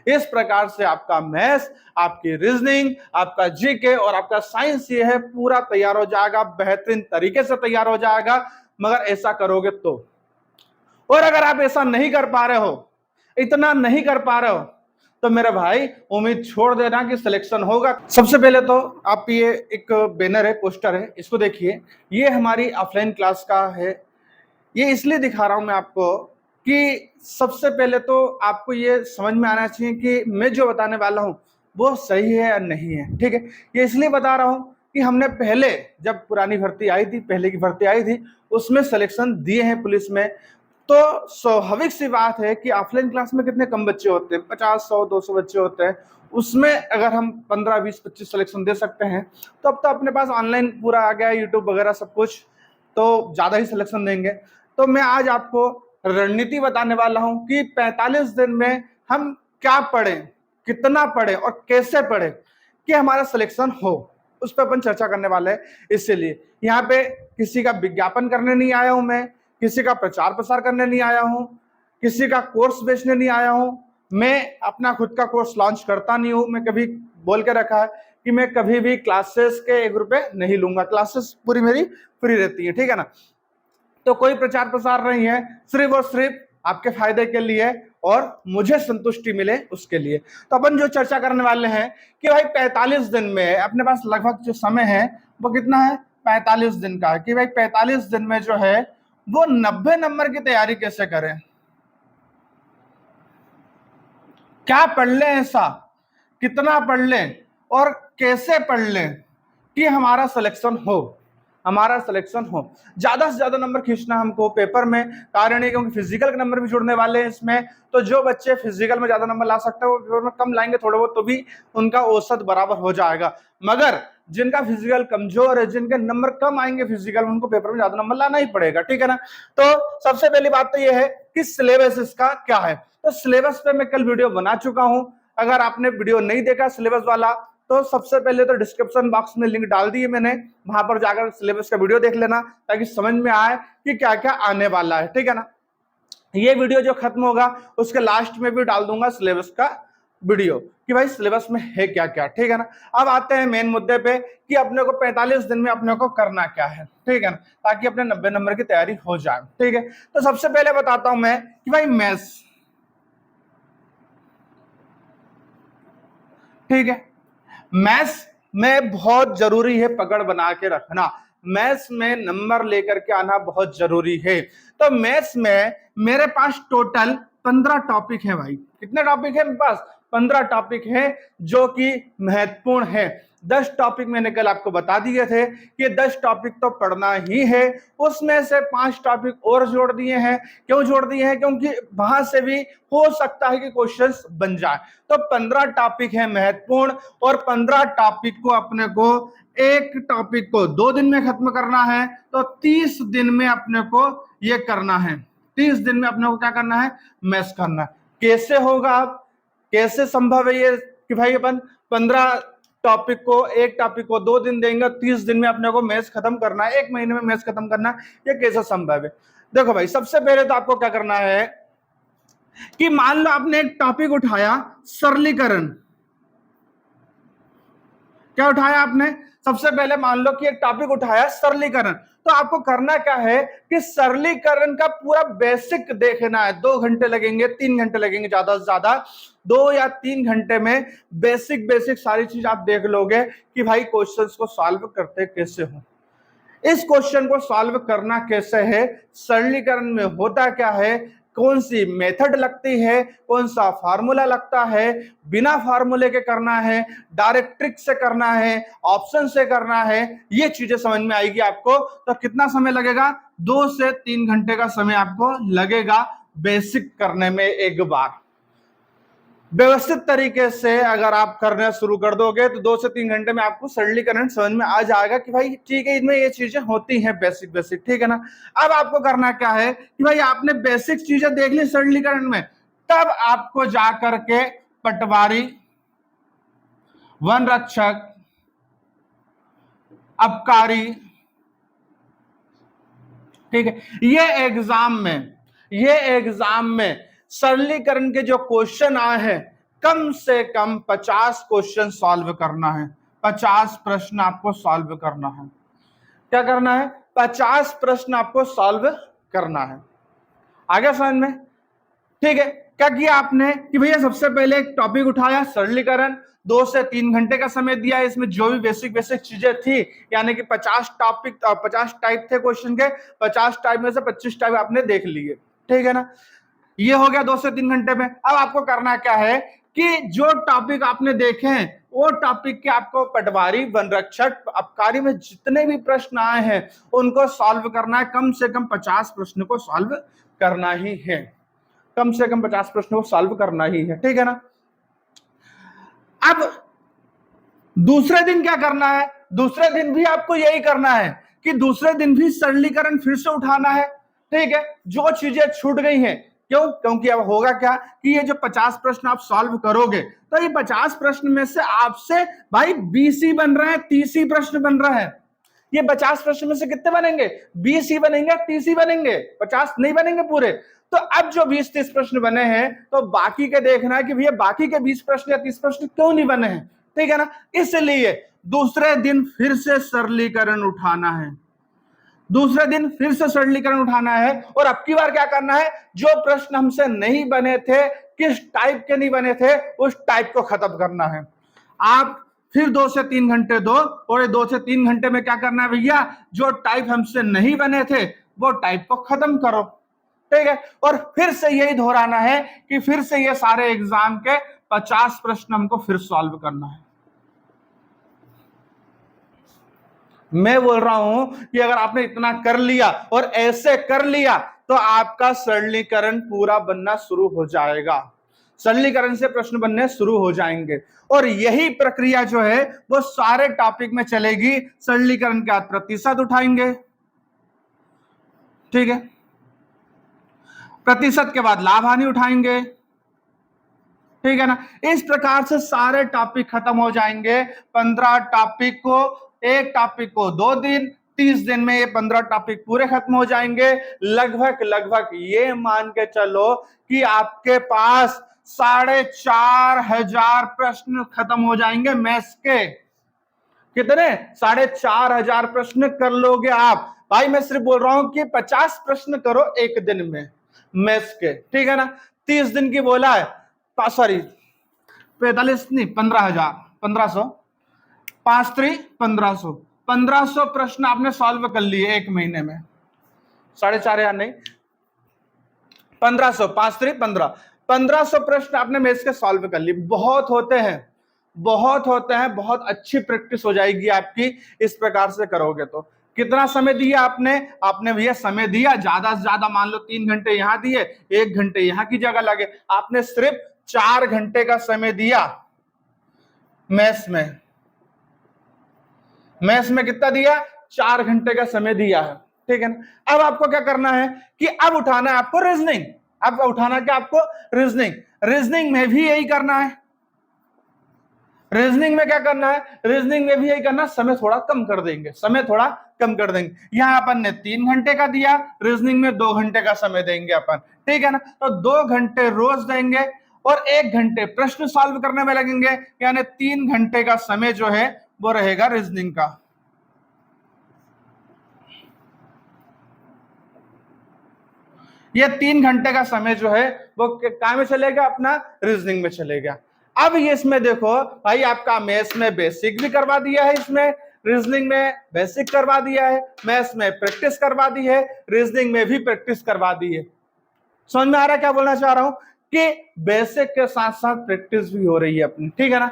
इस प्रकार से आपका मैथ्स, आपकी रीजनिंग, आपका जीके और आपका साइंस ये है पूरा तैयार हो जाएगा, बेहतरीन तरीके से तैयार हो जाएगा, मगर ऐसा करोगे तो। और अगर आप ऐसा नहीं कर पा रहे हो, इतना नहीं कर पा रहे हो, तो मेरे भाई उम्मीद छोड़ देना कि सिलेक्शन होगा। सबसे पहले तो आप ये एक बैनर है, पोस्टर है, इसको देखिए। ये हमारी ऑफलाइन क्लास का है। ये इसलिए दिखा रहा हूं मैं आपको कि सबसे पहले तो आपको ये समझ में आना चाहिए कि मैं जो बताने वाला हूं वो सही है या नहीं है। ठीक है, ये इसलिए बता रहा हूं कि हमने पहले जब पुरानी भर्ती आई थी, पहले की भर्ती आई थी, उसमें सिलेक्शन दिए हैं पुलिस में। तो स्वाभाविक सी बात है कि ऑफलाइन क्लास में कितने कम बच्चे होते हैं, 50, 100, 200 बच्चे होते हैं। उसमें अगर हम 15, 20, 25 सिलेक्शन दे सकते हैं, तो अब तो अपने पास ऑनलाइन पूरा आ गया, यूट्यूब वगैरह सब कुछ, तो ज्यादा ही सिलेक्शन देंगे। तो मैं आज आपको रणनीति बताने वाला हूं कि 45 दिन में हम क्या पढ़ें, कितना पढ़ें और कैसे पढ़ें कि हमारा सिलेक्शन हो, उस पर अपन चर्चा करने वाले हैं। इसलिए यहाँ पे किसी का विज्ञापन करने नहीं आया हूं मैं, किसी का प्रचार प्रसार करने नहीं आया हूं, किसी का कोर्स बेचने नहीं आया हूं। मैं अपना खुद का कोर्स लॉन्च करता नहीं हूं। मैं कभी बोल के रखा है कि मैं कभी भी क्लासेस के 1 रुपए नहीं लूंगा, क्लासेस पूरी मेरी फ्री रहती है। ठीक है ना, तो कोई प्रचार प्रसार नहीं है, सिर्फ और सिर्फ आपके फायदे के लिए और मुझे संतुष्टि मिले उसके लिए। तो अपन जो चर्चा करने वाले हैं कि भाई 45 दिन में अपने पास लगभग जो समय है वो कितना है, 45 दिन का है, कि भाई 45 दिन में जो है वो 90 नंबर की तैयारी कैसे करें, क्या पढ़ लें, ऐसा कितना पढ़ लें और कैसे पढ़ लें कि हमारा सिलेक्शन हो, हमारा सिलेक्शन हो। ज्यादा से ज्यादा नंबर खींचना हमको पेपर में, कारण है क्योंकि फिजिकल के नंबर भी जुड़ने वाले हैं इसमें। तो जो बच्चे फिजिकल में ज्यादा नंबर ला सकते हैं वो पेपर में कम लाएंगे थोड़े बहुत, तो भी उनका औसत बराबर हो जाएगा। मगर जिनका फिजिकल कमजोर है, जिनके नंबर कम आएंगे फिजिकल, उनको पेपर में ज्यादा नंबर लाना ही पड़ेगा। ठीक है ना, तो सबसे पहली बात तो यह है कि सिलेबस इसका क्या है। तो सिलेबस पे मैं कल वीडियो बना चुका हूं। अगर आपने वीडियो नहीं देखा सिलेबस वाला, तो सबसे पहले तो डिस्क्रिप्शन बॉक्स में लिंक डाल दी है मैंने, वहां पर जाकर सिलेबस का वीडियो देख लेना ताकि समझ में आए कि क्या क्या आने वाला है। ठीक है ना, ये वीडियो जो खत्म होगा उसके लास्ट में भी डाल दूंगा सिलेबस का वीडियो कि भाई सिलेबस में है क्या क्या। ठीक है ना, अब आते हैं मेन मुद्दे पे कि अपने को 45 दिन में अपने को करना क्या है। ठीक है ना, ताकि अपने 90 नंबर की तैयारी हो जाए। ठीक है, तो सबसे पहले बताता हूं मैं कि भाई मैथ्स, ठीक है, मैथ्स में बहुत जरूरी है पकड़ बना के रखना, मैथ्स में नंबर लेकर के आना बहुत जरूरी है। तो मैथ्स में मेरे पास टोटल 15 टॉपिक है भाई। कितने टॉपिक है मेरे पास, 15 टॉपिक है जो कि महत्वपूर्ण है। 10 टॉपिक मैंने कल आपको बता दिए थे कि 10 टॉपिक तो पढ़ना ही है, उसमें से 5 टॉपिक और जोड़ दिए हैं। क्यों जोड़ दिए हैं, क्योंकि वहां से भी हो सकता है कि क्वेश्चंस बन जाए। तो 15 टॉपिक है महत्वपूर्ण, और 15 टॉपिक को अपने को, एक टॉपिक को 2 दिन में खत्म करना है, तो 30 दिन में अपने को ये करना है। 30 दिन में अपने को क्या करना है, मैथ्स करना है। कैसे होगा, आप कैसे संभव है ये कि भाई अपन 15 टॉपिक को, एक टॉपिक को 2 दिन देंगे, 30 दिन में अपने को मैथ्स खत्म करना है, 1 महीने में मैथ्स खत्म करना है, ये कैसे संभव है। देखो भाई, सबसे पहले तो आपको क्या करना है कि मान लो आपने एक टॉपिक उठाया, सरलीकरण। क्या उठाया आपने, सबसे पहले मान लो कि एक टॉपिक उठाया सरलीकरण। तो आपको करना क्या है कि सरलीकरण का पूरा बेसिक देखना है। 2 घंटे लगेंगे, 3 घंटे लगेंगे, ज्यादा से ज्यादा 2 या 3 घंटे में बेसिक बेसिक सारी चीज आप देख लोगे कि भाई क्वेश्चंस को सॉल्व करते कैसे हो, इस क्वेश्चन को सॉल्व करना कैसे है, सरलीकरण में होता क्या है, कौन सी मेथड लगती है, कौन सा फार्मूला लगता है, बिना फार्मूले के करना है, डायरेक्ट ट्रिक से करना है, ऑप्शन से करना है, ये चीजें समझ में आएगी आपको। तो कितना समय लगेगा, 2 से 3 घंटे का समय आपको लगेगा बेसिक करने में। एक बार व्यवस्थित तरीके से अगर आप करना शुरू कर दोगे तो 2 से 3 घंटे में आपको सरलीकरण समझ में आ जाएगा कि भाई ठीक है, इनमें ये चीजें होती हैं बेसिक बेसिक। ठीक है ना, अब आपको करना क्या है कि भाई आपने बेसिक चीजें देख ली सरलीकरण में, तब आपको जाकर के पटवारी, वन रक्षक, अबकारी, ठीक है, ये एग्जाम में सरलीकरण के जो क्वेश्चन आए हैं, कम से कम 50 क्वेश्चन सॉल्व करना है, 50 प्रश्न आपको सॉल्व करना है। क्या करना है? 50 प्रश्न आपको सॉल्व करना है। आगे समझ में? ठीक है। क्या किया आपने कि भैया सबसे पहले एक टॉपिक उठाया, सरलीकरण, 2 से 3 घंटे का समय दिया। इसमें जो भी बेसिक बेसिक चीजें थी, यानी कि 50 टॉपिक, 50 टाइप थे क्वेश्चन के, 50 टाइप में से 25 टाइप आपने देख लिए। ठीक है ना? ये हो गया 2 से 3 घंटे में। अब आपको करना क्या है कि जो टॉपिक आपने देखे हैं वो टॉपिक के आपको पटवारी, वनरक्षक, आबकारी में जितने भी प्रश्न आए हैं उनको सॉल्व करना है। कम से कम 50 प्रश्न को सॉल्व करना ही है, कम से कम 50 प्रश्न को सॉल्व करना ही है। ठीक है ना? अब दूसरे दिन क्या करना है? दूसरे दिन भी आपको यही करना है कि दूसरे दिन भी सरलीकरण फिर से उठाना है। ठीक है? जो चीजें छूट गई हैं, क्यों? क्योंकि अब होगा क्या कि ये जो 50 प्रश्न आप सॉल्व करोगे तो ये 50 प्रश्न में से आपसे भाई 20 ही बन रहे हैं, 30 ही प्रश्न बन रहे हैं। ये 50 प्रश्न में से कितने बनेंगे? 20 ही बनेंगे, 30 ही बनेंगे, 50 नहीं बनेंगे पूरे। तो अब जो 20-30 प्रश्न बने हैं तो बाकी के देखना है कि भैया बाकी के 20 प्रश्न या 30 प्रश्न क्यों नहीं बने हैं। ठीक है ना? इसलिए दूसरे दिन फिर से सरलीकरण उठाना है, दूसरे दिन फिर से सरलीकरण उठाना है। और अब की बार क्या करना है? जो प्रश्न हमसे नहीं बने थे, किस टाइप के नहीं बने थे, उस टाइप को खत्म करना है। आप फिर 2 से 3 घंटे दो, और 2 से 3 घंटे में क्या करना है भैया? जो टाइप हमसे नहीं बने थे वो टाइप को खत्म करो। ठीक है? और फिर से यही दोहराना है कि फिर से ये सारे एग्जाम के 50 प्रश्न हमको फिर सॉल्व करना है। मैं बोल रहा हूं कि अगर आपने इतना कर लिया और ऐसे कर लिया तो आपका सरलीकरण पूरा बनना शुरू हो जाएगा, सरलीकरण से प्रश्न बनने शुरू हो जाएंगे। और यही प्रक्रिया जो है वो सारे टॉपिक में चलेगी। सरलीकरण के बाद प्रतिशत उठाएंगे, ठीक है, प्रतिशत के बाद लाभ हानि उठाएंगे, ठीक है ना? इस प्रकार से सारे टॉपिक खत्म हो जाएंगे। 15 टॉपिक को, एक टॉपिक को 2 दिन, 30 दिन में ये 15 टॉपिक पूरे खत्म हो जाएंगे। लगभग ये मान के चलो कि आपके पास 4,500 प्रश्न खत्म हो जाएंगे मैथ्स के। कितने? 4,500 प्रश्न कर लोगे आप। भाई मैं सिर्फ बोल रहा हूं कि 50 प्रश्न करो एक दिन में मैथ्स के, ठीक है ना? 30 दिन की बोला है, सॉरी 45 नहीं, 15,000, 1500, 5,3,1500, 1500 प्रश्न आपने सॉल्व कर लिए एक महीने में। 4,500 नहीं, 1500, 5,3,15, 1500 प्रश्न आपने मैथ्स के सॉल्व कर लिए। बहुत होते हैं, बहुत होते हैं, बहुत अच्छी प्रैक्टिस हो जाएगी आपकी इस प्रकार से करोगे तो। कितना समय दिया आपने? आपने भैया समय दिया ज्यादा से ज्यादा, मान लो 3 घंटे यहां दिए, 1 घंटे यहां की जगह लगे। आपने सिर्फ 4 घंटे का समय दिया मैथ्स में। मैथ्स में कितना दिया? 4 घंटे का समय दिया है, ठीक है ना? अब आपको क्या करना है कि अब उठाना है आपको रीजनिंग। अब उठाना क्या आपको? रीजनिंग। रीजनिंग में भी यही करना है। रीजनिंग में क्या करना है? रीजनिंग में भी यही करना है, समय थोड़ा कम कर देंगे, समय थोड़ा कम कर देंगे। यहां अपन ने 3 घंटे का दिया, रीजनिंग में 2 घंटे का समय देंगे अपन, ठीक है ना? तो 2 घंटे रोज देंगे और 1 घंटे प्रश्न सॉल्व करने में लगेंगे, यानी 3 घंटे का समय जो है वो रहेगा रीजनिंग का। ये 3 घंटे का समय जो है वो क्या में चलेगा? अपना रीजनिंग में चलेगा। अब ये इसमें देखो भाई, आपका मैथ्स में बेसिक भी करवा दिया है, इसमें रीजनिंग में बेसिक करवा दिया है, मैथ्स में प्रैक्टिस करवा दी है, रीजनिंग में भी प्रैक्टिस करवा दी है। समझ में आ रहा है क्या बोलना चाह रहा हूं? कि बेसिक के साथ साथ प्रैक्टिस भी हो रही है अपनी, ठीक है ना?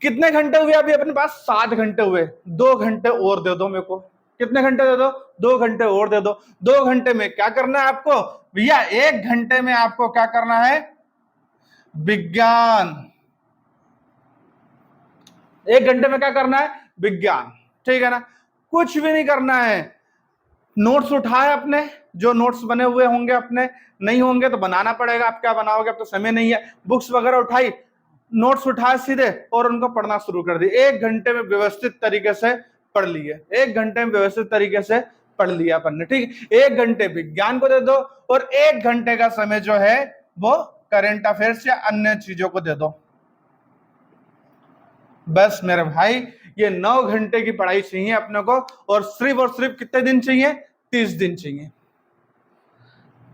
कितने घंटे हुए अभी अपने पास? 7 घंटे हुए। 2 घंटे और दे दो मेरे को। कितने घंटे दे दो? 2 घंटे और दे दो। 2 घंटे में क्या करना है आपको भैया? 1 घंटे में आपको क्या करना है? विज्ञान। 1 घंटे में क्या करना है? विज्ञान, ठीक है ना? कुछ भी नहीं करना है। नोट्स उठाए अपने, जो नोट्स बने हुए होंगे अपने, नहीं होंगे तो बनाना पड़ेगा। आप क्या बनाओगे? अब तो समय नहीं है। बुक्स वगैरह उठाई, नोट्स उठाए सीधे और उनको पढ़ना शुरू कर दिए। 1 घंटे में व्यवस्थित तरीके से पढ़ लिए, 1 घंटे में व्यवस्थित तरीके से पढ़ लिया अपन ने, ठीक। 1 घंटे विज्ञान को दे दो और 1 घंटे का समय जो है वो करंट अफेयर्स या अन्य चीजों को दे दो। बस मेरे भाई ये 9 घंटे की पढ़ाई चाहिए अपने को, और सिर्फ कितने दिन चाहिए? 30 दिन चाहिए।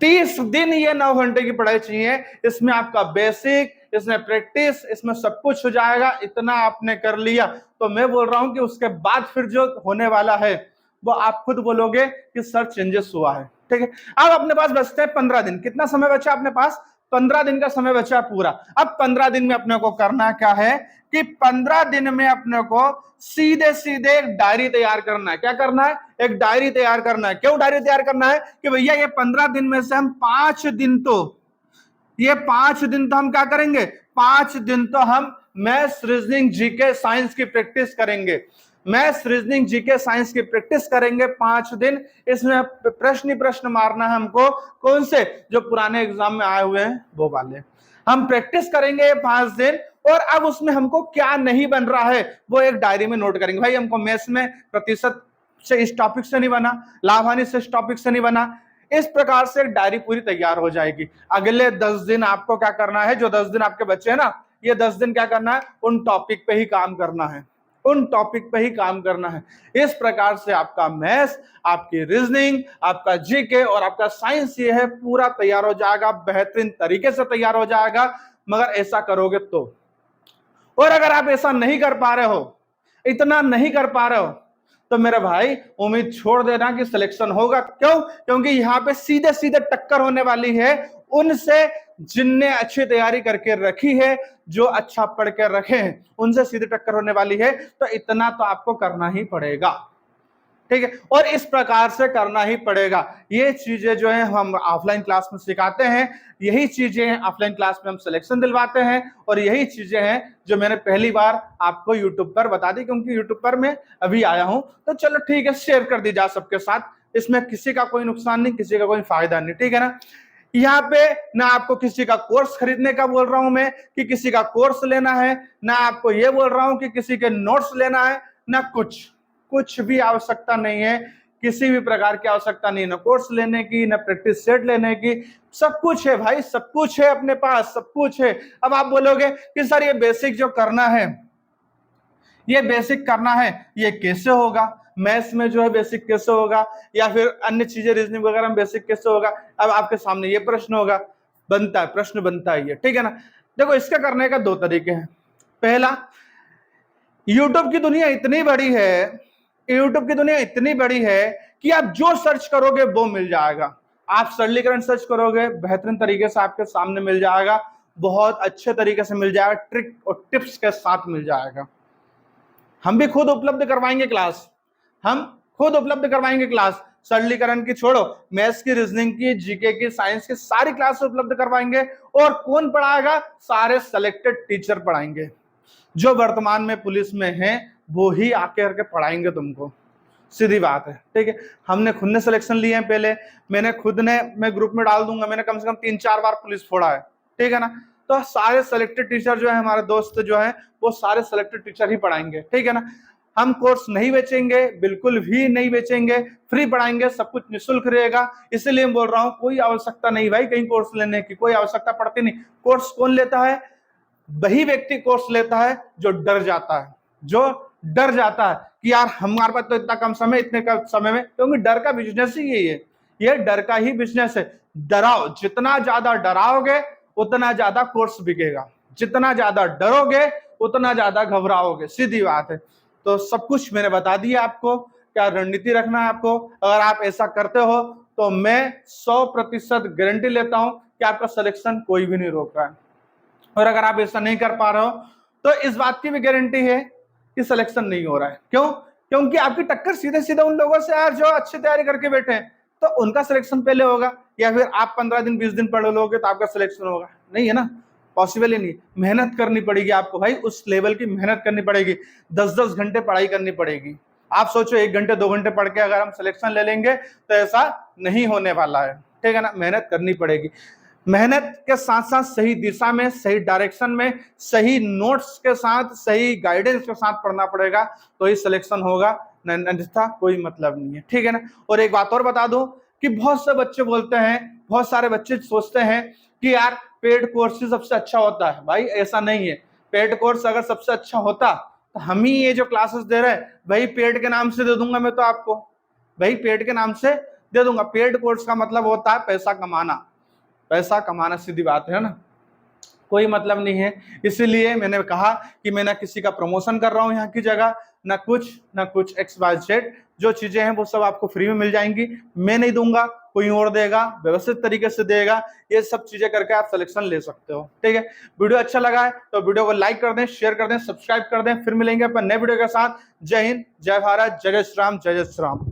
30 दिन ये 9 घंटे की पढ़ाई चाहिए। इसमें आपका बेसिक, इसमें प्रैक्टिस, इसमें सब कुछ हो जाएगा। इतना आपने कर लिया तो मैं बोल रहा हूं कि उसके बाद फिर जो होने वाला है वो आप खुद बोलोगे कि सर चेंजेस हुआ है। ठीक है, अब अपने पास बचते हैं 15 दिन। कितना समय बचा अपने पास? 15 दिन का समय बचा पूरा। अब 15 दिन में अपने को करना क्या है कि 15 दिन में अपने को सीधे सीधे एक डायरी तैयार करना है। क्या करना है? एक डायरी तैयार करना है। क्यों डायरी तैयार करना है? कि भैया ये 15 दिन में से हम 5 दिन तो हम क्या करेंगे? 5 दिन तो हम मैथ्स, रीजनिंग, जीके, साइंस की प्रैक्टिस करेंगे। मैथ्स, रीजनिंग, जीके, साइंस की प्रैक्टिस करेंगे 5 दिन। इसमें प्रश्न ही प्रश्न मारना है हमको। कौन से? जो पुराने एग्जाम में आए हुए हैं वो वाले। हम प्रैक्टिस करेंगे 5 दिन, और अब उसमें हमको क्या नहीं बन रहा है वो एक डायरी में नोट करेंगे। भाई हमको मैथ्स में प्रतिशत से इस टॉपिक से नहीं बना, लाभ हानि से इस टॉपिक से नहीं बना। इस प्रकार से एक डायरी पूरी तैयार हो जाएगी। अगले 10 दिन आपको क्या करना है? जो 10 दिन आपके बचे हैं ना, ये 10 दिन क्या करना है? उन टॉपिक पे ही काम करना है, उन टॉपिक पे ही काम करना है। इस प्रकार से आपका मैथ्स, आपकी रीजनिंग, आपका जीके और आपका साइंस ये है पूरा तैयार हो जाएगा, बेहतरीन तरीके से तैयार हो जाएगा। मगर ऐसा करोगे तो। और अगर आप ऐसा नहीं कर पा रहे हो, इतना नहीं कर पा रहे हो, तो मेरे भाई उम्मीद छोड़ देना कि सिलेक्शन होगा। क्यों? क्योंकि यहाँ पे सीधे सीधे टक्कर होने वाली है उनसे जिनने अच्छी तैयारी करके रखी है, जो अच्छा पढ़ के रखे हैं, उनसे सीधे टक्कर होने वाली है। तो इतना तो आपको करना ही पड़ेगा। ठीक है, और इस प्रकार से करना ही पड़ेगा। ये चीजें जो है हम ऑफलाइन क्लास में सिखाते हैं, यही चीजें ऑफलाइन क्लास में हम सिलेक्शन दिलवाते हैं, और यही चीजें हैं जो मैंने पहली बार आपको यूट्यूब पर बता दी, क्योंकि यूट्यूब पर मैं अभी आया हूं। तो चलो ठीक है, शेयर कर दी जा सबके साथ। इसमें किसी का कोई नुकसान नहीं, किसी का कोई फायदा नहीं। ठीक है ना? यहाँ पे ना आपको किसी का कोर्स खरीदने का बोल रहा हूं मैं कि किसी का कोर्स लेना है, ना आपको ये बोल रहा हूं कि किसी के नोट्स लेना है, ना कुछ भी आवश्यकता नहीं है। किसी भी प्रकार की आवश्यकता नहीं है, ना कोर्स लेने की, ना प्रैक्टिस सेट लेने की। सब कुछ है भाई, सब कुछ है अपने पास, सब कुछ है। अब आप बोलोगे कि सर ये बेसिक जो करना है, ये बेसिक करना है, ये कैसे होगा? मैथ्स में जो है बेसिक कैसे होगा, या फिर अन्य चीजें रीजनिंग वगैरह में बेसिक कैसे होगा? अब आपके सामने ये प्रश्न होगा, प्रश्न बनता है ये। ठीक है ना? देखो, इसका करने का 2 तरीके हैं। पहला, यूट्यूब की दुनिया इतनी बड़ी है, यूट्यूब की दुनिया इतनी बड़ी है कि आप जो सर्च करोगे वो मिल जाएगा। आप सरलीकरण सर्च करोगे, बेहतरीन तरीके से आपके सामने मिल जाएगा, बहुत अच्छे तरीके से मिल जाएगा, ट्रिक और टिप्स के साथ मिल जाएगा। हम भी खुद उपलब्ध करवाएंगे क्लास, हम खुद उपलब्ध करवाएंगे क्लास। सरलीकरण की छोड़ो, मैथ्स की, रीजनिंग की, जीके की, साइंस की सारी क्लास उपलब्ध करवाएंगे। और कौन पढ़ाएगा? सारे सेलेक्टेड टीचर पढ़ाएंगे, जो वर्तमान में पुलिस में हैं वो ही आके करके पढ़ाएंगे तुमको। सीधी बात है। ठीक है, हमने खुद ने सिलेक्शन लिए हैं पहले, मैं ग्रुप में डाल दूंगा, मैंने कम से कम 3-4 बार पुलिस फोड़ा है। ठीक है ना? तो सारे सेलेक्टेड टीचर जो है, हमारे दोस्त जो है, वो सारे सेलेक्टेड टीचर ही पढ़ाएंगे। ठीक है ना? हम कोर्स नहीं बेचेंगे, बिल्कुल भी नहीं बेचेंगे, फ्री पढ़ाएंगे, सब कुछ निःशुल्क रहेगा। इसलिए मैं बोल रहा हूँ, कोई आवश्यकता नहीं भाई कहीं कोर्स लेने की, कोई आवश्यकता पड़ती नहीं। कोर्स कौन लेता है? वही व्यक्ति कोर्स लेता है जो डर जाता है, जो डर जाता है कि यार हमारे पास तो इतना कम समय, इतने कम समय में। क्योंकि डर का बिजनेस ही यही है, ये डर का ही बिजनेस है। डराओ, जितना ज्यादा डराओगे उतना ज्यादा कोर्स बिकेगा, जितना ज्यादा डरोगे उतना ज्यादा घबराओगे। सीधी बात है। तो सब कुछ मैंने बता दिया आपको, क्या रणनीति रखना है आपको। अगर आप ऐसा करते हो तो मैं 100% गारंटी लेता हूं कि आपका सिलेक्शन कोई भी नहीं रोक रहा है। और अगर आप ऐसा नहीं कर पा रहे हो तो इस बात की भी गारंटी है कि सिलेक्शन नहीं हो रहा है। क्यों? क्योंकि आपकी टक्कर सीधे सीधे उन लोगों से यार जो अच्छी तैयारी करके बैठे हैं, तो उनका सिलेक्शन पहले होगा। या फिर आप 15 दिन 20 दिन पढ़ लोगे तो आपका सिलेक्शन होगा? नहीं है ना, पॉसिबल ही नहीं। मेहनत करनी पड़ेगी आपको भाई, उस लेवल की मेहनत करनी पड़ेगी, 10-10 घंटे पढ़ाई करनी पड़ेगी। आप सोचो 1 घंटे 2 घंटे पढ़ के अगर हम सिलेक्शन ले लेंगे तो ऐसा नहीं होने वाला है। ठीक है ना? मेहनत करनी पड़ेगी। मेहनत के साथ साथ सही दिशा में, सही डायरेक्शन में, सही नोट्स के साथ, सही गाइडेंस के साथ पढ़ना पड़ेगा, तो ही सिलेक्शन होगा, अन्यथा कोई मतलब नहीं है। ठीक है ना? और एक बात और बता दूं कि बहुत से बच्चे बोलते हैं, बहुत सारे बच्चे सोचते हैं कि यार पेड कोर्स ही सबसे अच्छा होता है। भाई ऐसा नहीं है, पेड कोर्स अगर सबसे अच्छा होता तो हम ही ये जो क्लासेस दे रहे हैं भाई पेड के नाम से दे दूंगा मैं तो आपको, भाई पेड के नाम से दे दूंगा। पेड कोर्स का मतलब होता है पैसा कमाना, पैसा कमाना, सीधी बात है ना, कोई मतलब नहीं है। इसीलिए मैंने कहा कि मैं ना किसी का प्रमोशन कर रहा हूं यहाँ की जगह, ना कुछ XYZ, जो चीजें हैं वो सब आपको फ्री में मिल जाएंगी, मैं नहीं दूंगा, कोई और देगा, व्यवस्थित तरीके से देगा। ये सब चीजें करके आप सिलेक्शन ले सकते हो। ठीक है, वीडियो अच्छा लगा है तो वीडियो को लाइक कर दें, शेयर कर दें, सब्सक्राइब कर दें। फिर मिलेंगे अपन नए वीडियो के साथ। जय हिंद, जय भारत, जय श्री राम, जय श्री राम।